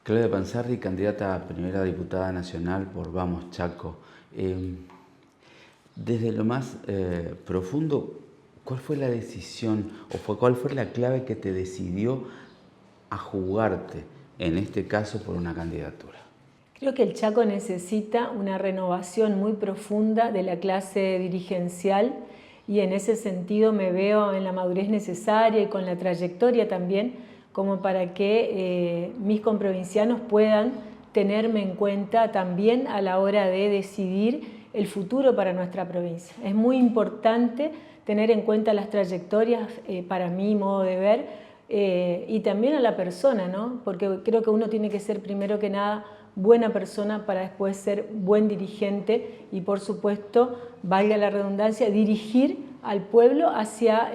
Claudia Pansardi, candidata a primera diputada nacional por Vamos Chaco. Desde lo más profundo, ¿cuál fue la decisión cuál fue la clave que te decidió a jugarte, en este caso, por una candidatura? Creo que el Chaco necesita una renovación muy profunda de la clase dirigencial y en ese sentido me veo en la madurez necesaria y con la trayectoria también como para que mis comprovincianos puedan tenerme en cuenta también a la hora de decidir el futuro para nuestra provincia. Es muy importante tener en cuenta las trayectorias para mi modo de ver y también a la persona, ¿no? Porque creo que uno tiene que ser primero que nada buena persona para después ser buen dirigente y por supuesto, valga la redundancia, dirigir al pueblo hacia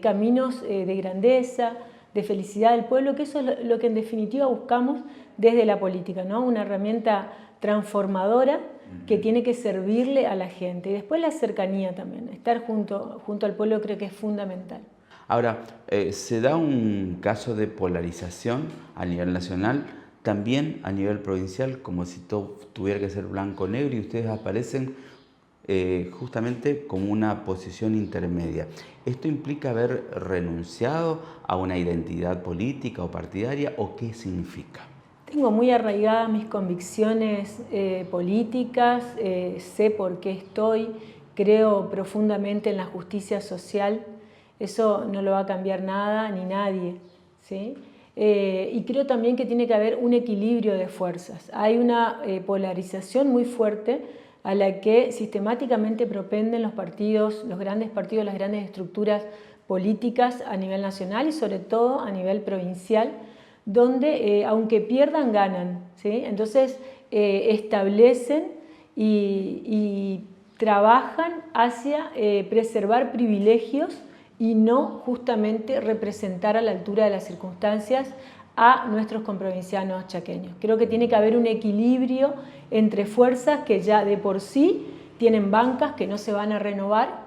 caminos de grandeza, de felicidad del pueblo, que eso es lo que en definitiva buscamos desde la política, ¿no? Una herramienta transformadora que tiene que servirle a la gente. Y después la cercanía también, estar junto al pueblo creo que es fundamental. Ahora, se da un caso de polarización a nivel nacional, también a nivel provincial, como si todo tuviera que ser blanco-negro, y ustedes aparecen justamente como una posición intermedia. ¿Esto implica haber renunciado a una identidad política o partidaria, o qué significa? Tengo muy arraigadas mis convicciones políticas, sé por qué estoy, creo profundamente en la justicia social, eso no lo va a cambiar nada ni nadie, ¿sí? Y creo también que tiene que haber un equilibrio de fuerzas. Hay una polarización muy fuerte a la que sistemáticamente propenden los partidos, los grandes partidos, las grandes estructuras políticas a nivel nacional y sobre todo a nivel provincial, donde aunque pierdan, ganan, ¿sí? Entonces establecen y trabajan hacia preservar privilegios y no justamente representar a la altura de las circunstancias a nuestros comprovincianos chaqueños. Creo que tiene que haber un equilibrio entre fuerzas que ya de por sí tienen bancas que no se van a renovar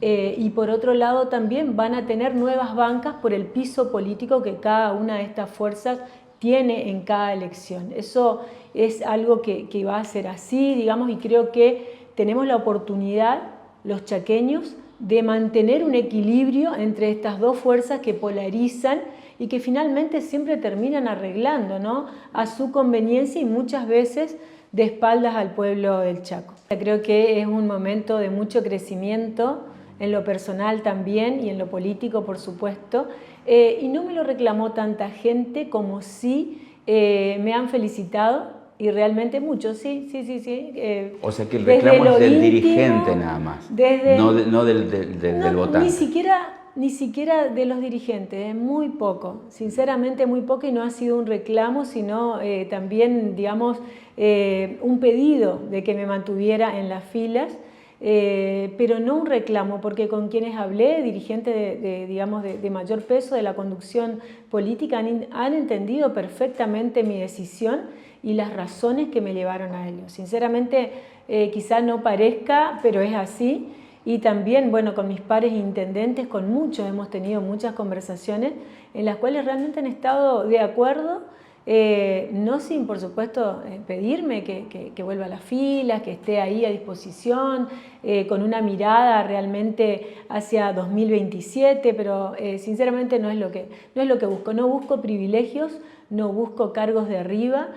y por otro lado también van a tener nuevas bancas por el piso político que cada una de estas fuerzas tiene en cada elección. Eso es algo que va a ser así, digamos, y creo que tenemos la oportunidad, los chaqueños, de mantener un equilibrio entre estas dos fuerzas que polarizan y que finalmente siempre terminan arreglando, ¿no?, a su conveniencia y muchas veces de espaldas al pueblo del Chaco. Creo que es un momento de mucho crecimiento, en lo personal también y en lo político, por supuesto, y no me lo reclamó tanta gente como sí me han felicitado. Y realmente muchos, sí. O sea que el reclamo es del dirigente nada más, no del votante. Ni siquiera de los dirigentes, muy poco, sinceramente muy poco, y no ha sido un reclamo, sino también, digamos, un pedido de que me mantuviera en las filas, pero no un reclamo, porque con quienes hablé, dirigentes de mayor peso de la conducción política, han entendido perfectamente mi decisión y las razones que me llevaron a ello. Sinceramente, quizá no parezca, pero es así. Y también, bueno, con mis pares intendentes, con muchos, hemos tenido muchas conversaciones en las cuales realmente han estado de acuerdo, no sin, por supuesto, pedirme que vuelva a las filas, que esté ahí a disposición, con una mirada realmente hacia 2027, pero sinceramente no es lo que busco. No busco privilegios, no busco cargos de arriba.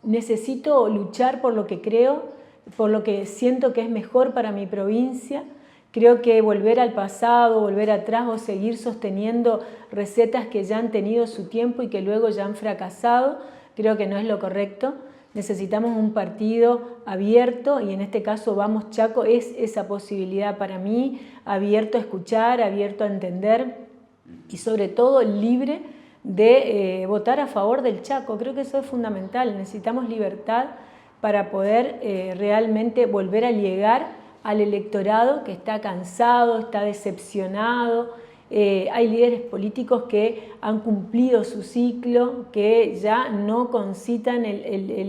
Necesito luchar por lo que creo, por lo que siento que es mejor para mi provincia. Creo que volver al pasado, volver atrás o seguir sosteniendo recetas que ya han tenido su tiempo y que luego ya han fracasado, creo que no es lo correcto. Necesitamos un partido abierto y en este caso Vamos Chaco es esa posibilidad para mí, abierto a escuchar, abierto a entender y sobre todo libre de votar a favor del Chaco. Creo que eso es fundamental. Necesitamos libertad para poder realmente volver a llegar al electorado que está cansado, está decepcionado. Hay líderes políticos que han cumplido su ciclo, que ya no concitan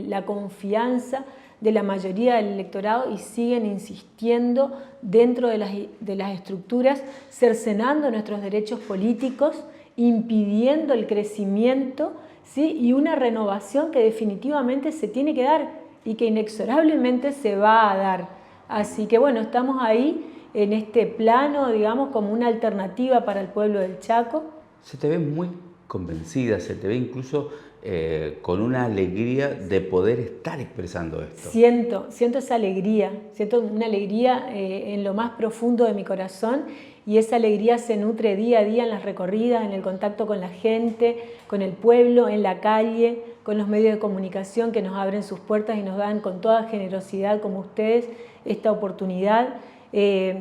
la confianza de la mayoría del electorado y siguen insistiendo dentro de las estructuras, cercenando nuestros derechos políticos, impidiendo el crecimiento ¿sí? Y una renovación que definitivamente se tiene que dar y que inexorablemente se va a dar. Así que bueno, estamos ahí en este plano, digamos, como una alternativa para el pueblo del Chaco. Se te ve muy convencida, se te ve incluso con una alegría de poder estar expresando esto. Siento esa alegría, siento una alegría en lo más profundo de mi corazón, y esa alegría se nutre día a día en las recorridas, en el contacto con la gente, con el pueblo, en la calle, con los medios de comunicación que nos abren sus puertas y nos dan con toda generosidad, como ustedes, esta oportunidad,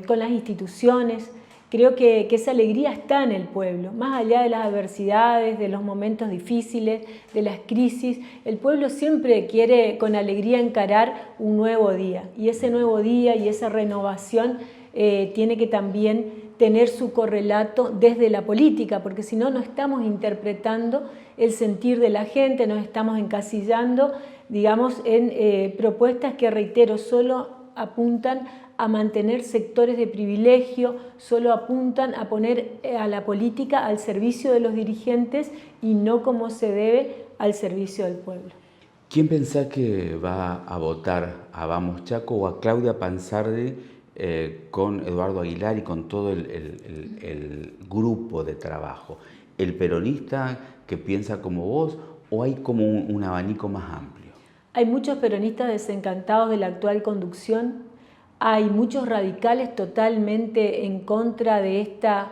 con las instituciones. Creo que esa alegría está en el pueblo, más allá de las adversidades, de los momentos difíciles, de las crisis. El pueblo siempre quiere con alegría encarar un nuevo día, y ese nuevo día y esa renovación tiene que también tener su correlato desde la política, porque si no, no estamos interpretando el sentir de la gente, nos estamos encasillando, digamos, en propuestas que, reitero, solo apuntan a mantener sectores de privilegio, solo apuntan a poner a la política al servicio de los dirigentes y no como se debe al servicio del pueblo. ¿Quién pensás que va a votar a Vamos Chaco o a Claudia Pansardi con Eduardo Aguilar y con todo el grupo de trabajo? ¿El peronista que piensa como vos o hay como un abanico más amplio? Hay muchos peronistas desencantados de la actual conducción. Hay muchos radicales totalmente en contra de esta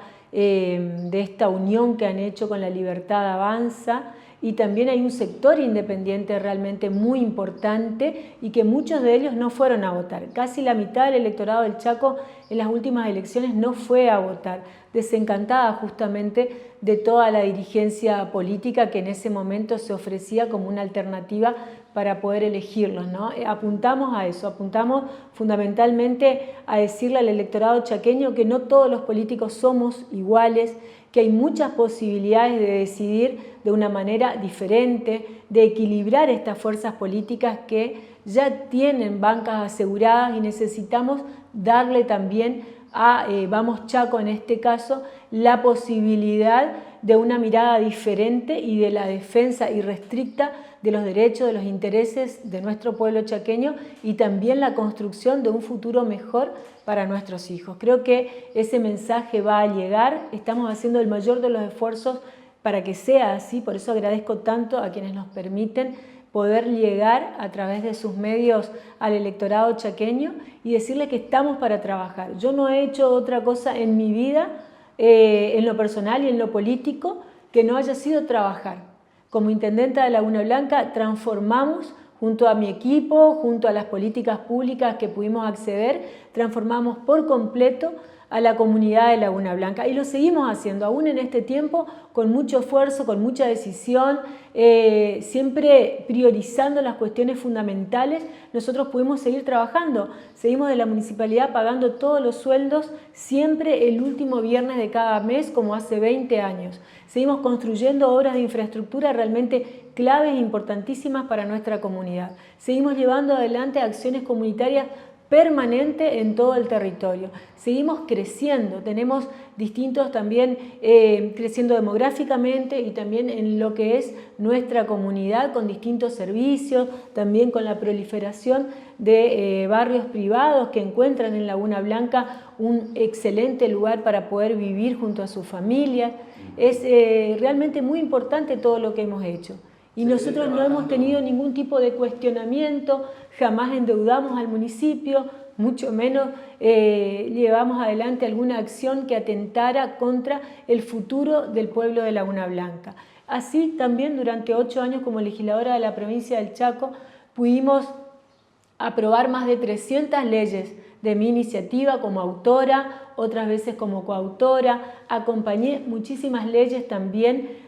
unión que han hecho con La Libertad Avanza, y también hay un sector independiente realmente muy importante y que muchos de ellos no fueron a votar. Casi la mitad del electorado del Chaco en las últimas elecciones no fue a votar, desencantada justamente de toda la dirigencia política que en ese momento se ofrecía como una alternativa para poder elegirlos, ¿no? Apuntamos a eso, apuntamos fundamentalmente a decirle al electorado chaqueño que no todos los políticos somos iguales, que hay muchas posibilidades de decidir de una manera diferente, de equilibrar estas fuerzas políticas que ya tienen bancas aseguradas, y necesitamos darle también a Vamos Chaco, en este caso, la posibilidad de una mirada diferente y de la defensa irrestricta de los derechos, de los intereses de nuestro pueblo chaqueño, y también la construcción de un futuro mejor para nuestros hijos. Creo que ese mensaje va a llegar, estamos haciendo el mayor de los esfuerzos para que sea así, por eso agradezco tanto a quienes nos permiten poder llegar a través de sus medios al electorado chaqueño y decirle que estamos para trabajar. Yo no he hecho otra cosa en mi vida, en lo personal y en lo político, que no haya sido trabajar. Como intendenta de Laguna Blanca transformamos, junto a mi equipo, junto a las políticas públicas que pudimos acceder, transformamos por completo a la comunidad de Laguna Blanca, y lo seguimos haciendo aún en este tiempo con mucho esfuerzo, con mucha decisión, siempre priorizando las cuestiones fundamentales. Nosotros pudimos seguir trabajando, seguimos de la municipalidad pagando todos los sueldos siempre el último viernes de cada mes, como hace 20 años. Seguimos construyendo obras de infraestructura realmente claves e importantísimas para nuestra comunidad. Seguimos llevando adelante acciones comunitarias permanente en todo el territorio. Seguimos creciendo, tenemos distintos también, creciendo demográficamente y también en lo que es nuestra comunidad, con distintos servicios, también con la proliferación de barrios privados que encuentran en Laguna Blanca un excelente lugar para poder vivir junto a sus familias. Es realmente muy importante todo lo que hemos hecho. Y nosotros no hemos tenido ningún tipo de cuestionamiento, jamás endeudamos al municipio, mucho menos llevamos adelante alguna acción que atentara contra el futuro del pueblo de Laguna Blanca. Así también durante 8 años como legisladora de la provincia del Chaco pudimos aprobar más de 300 leyes de mi iniciativa como autora, otras veces como coautora. Acompañé muchísimas leyes también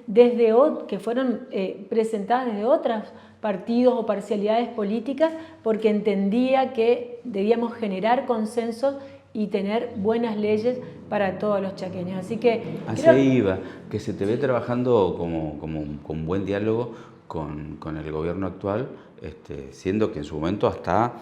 que fueron presentadas desde otros partidos o parcialidades políticas, porque entendía que debíamos generar consensos y tener buenas leyes para todos los chaqueños. Así que iba, que se te ve trabajando con buen diálogo con el gobierno actual, siendo que en su momento hasta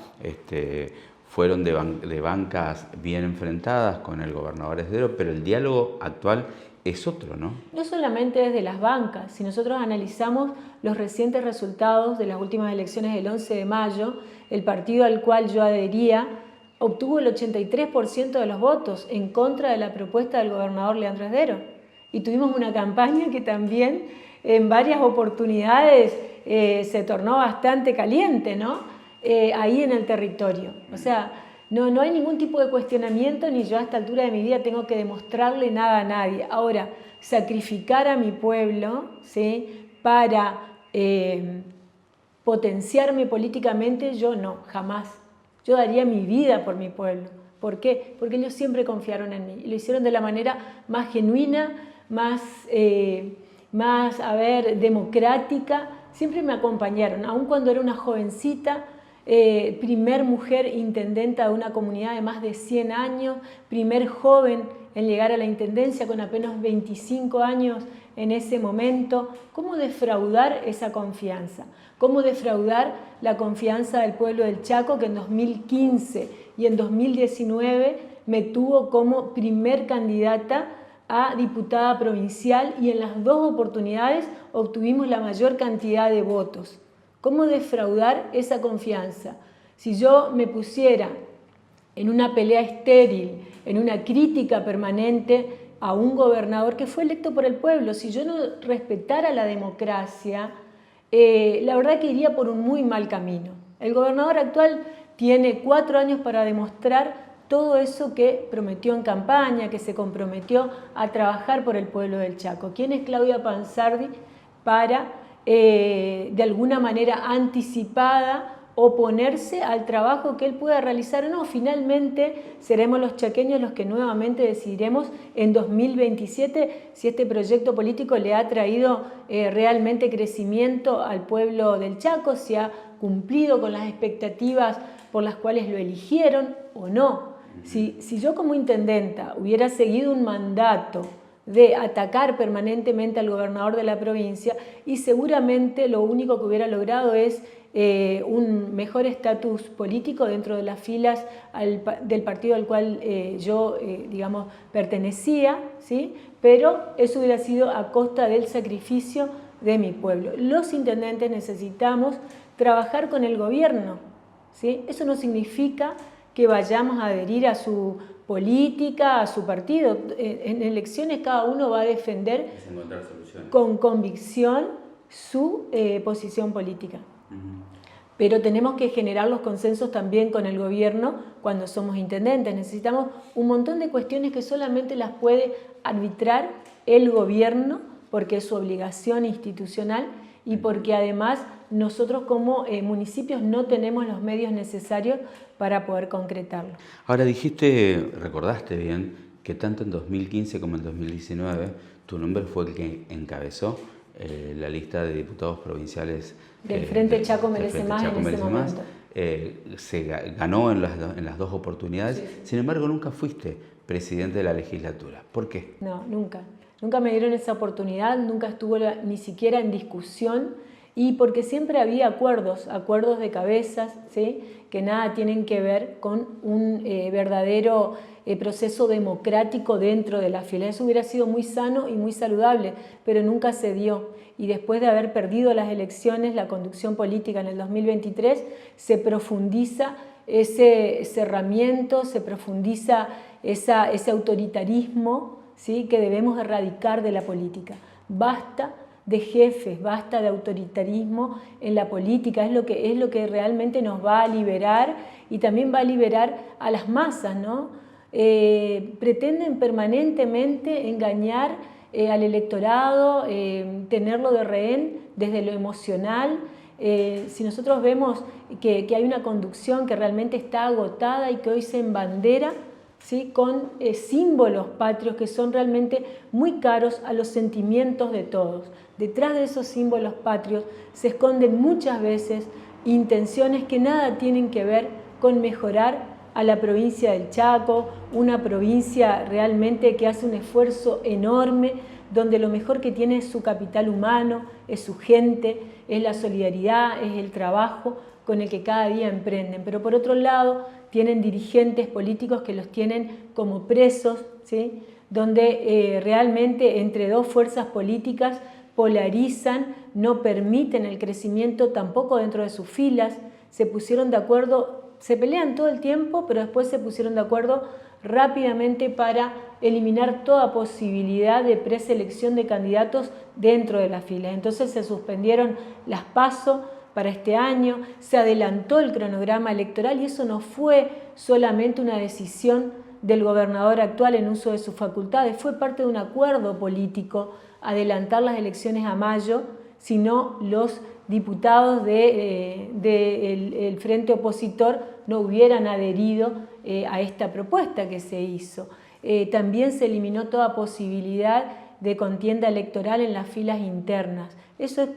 fueron de bancas bien enfrentadas con el gobernador Esdero, pero el diálogo actual es otro, ¿no? No solamente desde las bancas, si nosotros analizamos los recientes resultados de las últimas elecciones del 11 de mayo, el partido al cual yo adhería obtuvo el 83% de los votos en contra de la propuesta del gobernador Leandro Esdero. Y tuvimos una campaña que también en varias oportunidades se tornó bastante caliente, ¿no? Ahí en el territorio. O sea, no hay ningún tipo de cuestionamiento, ni yo a esta altura de mi vida tengo que demostrarle nada a nadie. Ahora, sacrificar a mi pueblo, ¿sí?, para potenciarme políticamente, yo no, jamás. Yo daría mi vida por mi pueblo. ¿Por qué? Porque ellos siempre confiaron en mí y lo hicieron de la manera más genuina, más democrática. Siempre me acompañaron, aun cuando era una jovencita, primer mujer intendenta de una comunidad de más de 100 años, primer joven en llegar a la intendencia con apenas 25 años en ese momento. ¿Cómo defraudar esa confianza? ¿Cómo defraudar la confianza del pueblo del Chaco, que en 2015 y en 2019 me tuvo como primer candidata a diputada provincial y en las dos oportunidades obtuvimos la mayor cantidad de votos? ¿Cómo defraudar esa confianza? Si yo me pusiera en una pelea estéril, en una crítica permanente a un gobernador que fue electo por el pueblo, si yo no respetara la democracia, la verdad que iría por un muy mal camino. El gobernador actual tiene 4 años para demostrar todo eso que prometió en campaña, que se comprometió a trabajar por el pueblo del Chaco. ¿Quién es Claudia Pansardi para, de alguna manera anticipada, oponerse al trabajo que él pueda realizar? No, finalmente seremos los chaqueños los que nuevamente decidiremos en 2027 si este proyecto político le ha traído realmente crecimiento al pueblo del Chaco, si ha cumplido con las expectativas por las cuales lo eligieron o no. Si yo como intendenta hubiera seguido un mandato de atacar permanentemente al gobernador de la provincia, y seguramente lo único que hubiera logrado es un mejor estatus político dentro de las filas del partido al cual yo, digamos, pertenecía, ¿sí? Pero eso hubiera sido a costa del sacrificio de mi pueblo. Los intendentes necesitamos trabajar con el gobierno, ¿sí? Eso no significa que vayamos a adherir a su política, a su partido. En elecciones cada uno va a defender con convicción su posición política. Pero tenemos que generar los consensos también con el gobierno cuando somos intendentes. Necesitamos un montón de cuestiones que solamente las puede arbitrar el gobierno, porque es su obligación institucional y porque además nosotros como municipios no tenemos los medios necesarios para poder concretarlo. Ahora recordaste bien, que tanto en 2015 como en 2019 tu nombre fue el que encabezó la lista de diputados provinciales del Frente Chaco Merece Más en ese momento. Se ganó en las dos oportunidades, sí. Sin embargo nunca fuiste presidente de la legislatura. ¿Por qué? No, nunca. Nunca me dieron esa oportunidad, nunca estuvo ni siquiera en discusión, y porque siempre había acuerdos de cabezas, ¿sí?, que nada tienen que ver con un verdadero proceso democrático dentro de la fila. Eso hubiera sido muy sano y muy saludable, pero nunca se dio. Y después de haber perdido las elecciones, la conducción política en el 2023, se profundiza ese cerramiento, se profundiza ese autoritarismo, ¿sí?, que debemos erradicar de la política. Basta de jefes, basta de autoritarismo en la política, es lo que realmente nos va a liberar y también va a liberar a las masas, ¿no? Pretenden permanentemente engañar al electorado, tenerlo de rehén desde lo emocional. Si nosotros vemos que hay una conducción que realmente está agotada y que hoy se embandera, ¿sí?, con símbolos patrios que son realmente muy caros a los sentimientos de todos. Detrás de esos símbolos patrios se esconden muchas veces intenciones que nada tienen que ver con mejorar a la provincia del Chaco, una provincia realmente que hace un esfuerzo enorme, donde lo mejor que tiene es su capital humano, es su gente, es la solidaridad, es el trabajo con el que cada día emprenden. Pero por otro lado, tienen dirigentes políticos que los tienen como presos, ¿sí?, donde realmente entre dos fuerzas políticas polarizan, no permiten el crecimiento tampoco dentro de sus filas, se pusieron de acuerdo, se pelean todo el tiempo, pero después se pusieron de acuerdo rápidamente para eliminar toda posibilidad de preselección de candidatos dentro de las filas. Entonces se suspendieron las PASO para este año, se adelantó el cronograma electoral y eso no fue solamente una decisión del gobernador actual en uso de sus facultades, fue parte de un acuerdo político adelantar las elecciones a mayo, sino los diputados del frente opositor no hubieran adherido a esta propuesta que se hizo. También se eliminó toda posibilidad de contienda electoral en las filas internas. Eso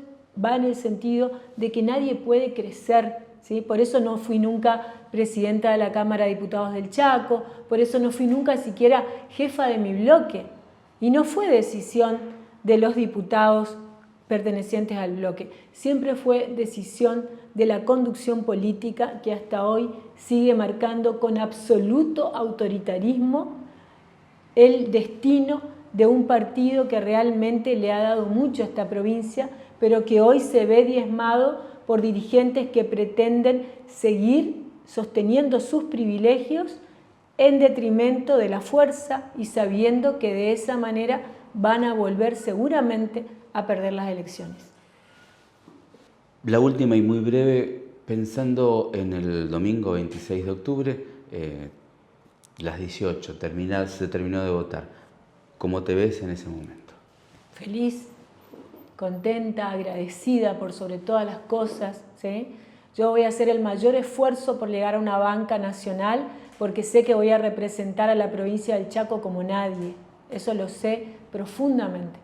va en el sentido de que nadie puede crecer, ¿sí? Por eso no fui nunca presidenta de la Cámara de Diputados del Chaco, por eso no fui nunca siquiera jefa de mi bloque. Y no fue decisión de los diputados pertenecientes al bloque, siempre fue decisión de la conducción política que hasta hoy sigue marcando con absoluto autoritarismo el destino de un partido que realmente le ha dado mucho a esta provincia, pero que hoy se ve diezmado por dirigentes que pretenden seguir sosteniendo sus privilegios en detrimento de la fuerza y sabiendo que de esa manera van a volver seguramente a perder las elecciones. La última y muy breve, pensando en el domingo 26 de octubre, las 18, se terminó de votar. ¿Cómo te ves en ese momento? Feliz, contenta, agradecida por sobre todas las cosas, ¿sí? Yo voy a hacer el mayor esfuerzo por llegar a una banca nacional porque sé que voy a representar a la provincia del Chaco como nadie, eso lo sé profundamente.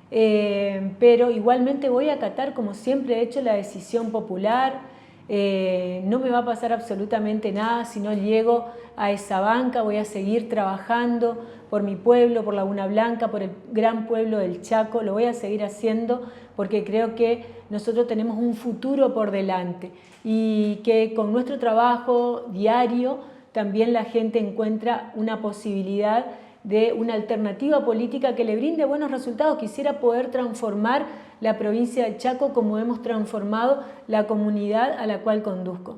Pero igualmente voy a acatar, como siempre he hecho, la decisión popular. No me va a pasar absolutamente nada si no llego a esa banca. Voy a seguir trabajando por mi pueblo, por Laguna Blanca, por el gran pueblo del Chaco. Lo voy a seguir haciendo porque creo que nosotros tenemos un futuro por delante y que con nuestro trabajo diario también la gente encuentra una posibilidad de una alternativa política que le brinde buenos resultados. Quisiera poder transformar la provincia del Chaco como hemos transformado la comunidad a la cual conduzco.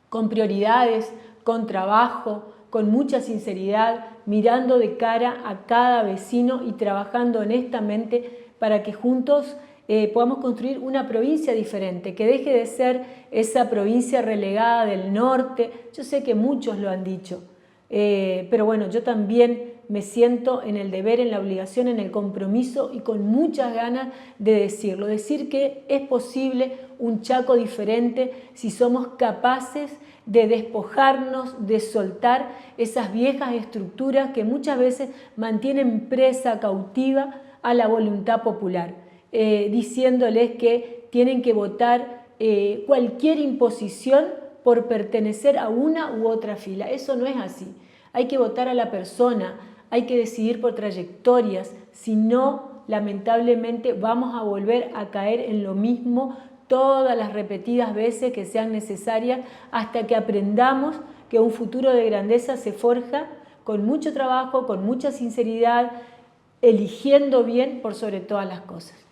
Con prioridades, con trabajo, con mucha sinceridad, mirando de cara a cada vecino y trabajando honestamente para que juntos podamos construir una provincia diferente, que deje de ser esa provincia relegada del norte. Yo sé que muchos lo han dicho, pero bueno, yo también me siento en el deber, en la obligación, en el compromiso y con muchas ganas de decirlo. Decir que es posible un Chaco diferente si somos capaces de despojarnos, de soltar esas viejas estructuras que muchas veces mantienen presa, cautiva a la voluntad popular, diciéndoles que tienen que votar cualquier imposición por pertenecer a una u otra fila. Eso no es así. Hay que votar a la persona, hay que decidir por trayectorias, si no, lamentablemente vamos a volver a caer en lo mismo todas las repetidas veces que sean necesarias hasta que aprendamos que un futuro de grandeza se forja con mucho trabajo, con mucha sinceridad, eligiendo bien por sobre todas las cosas.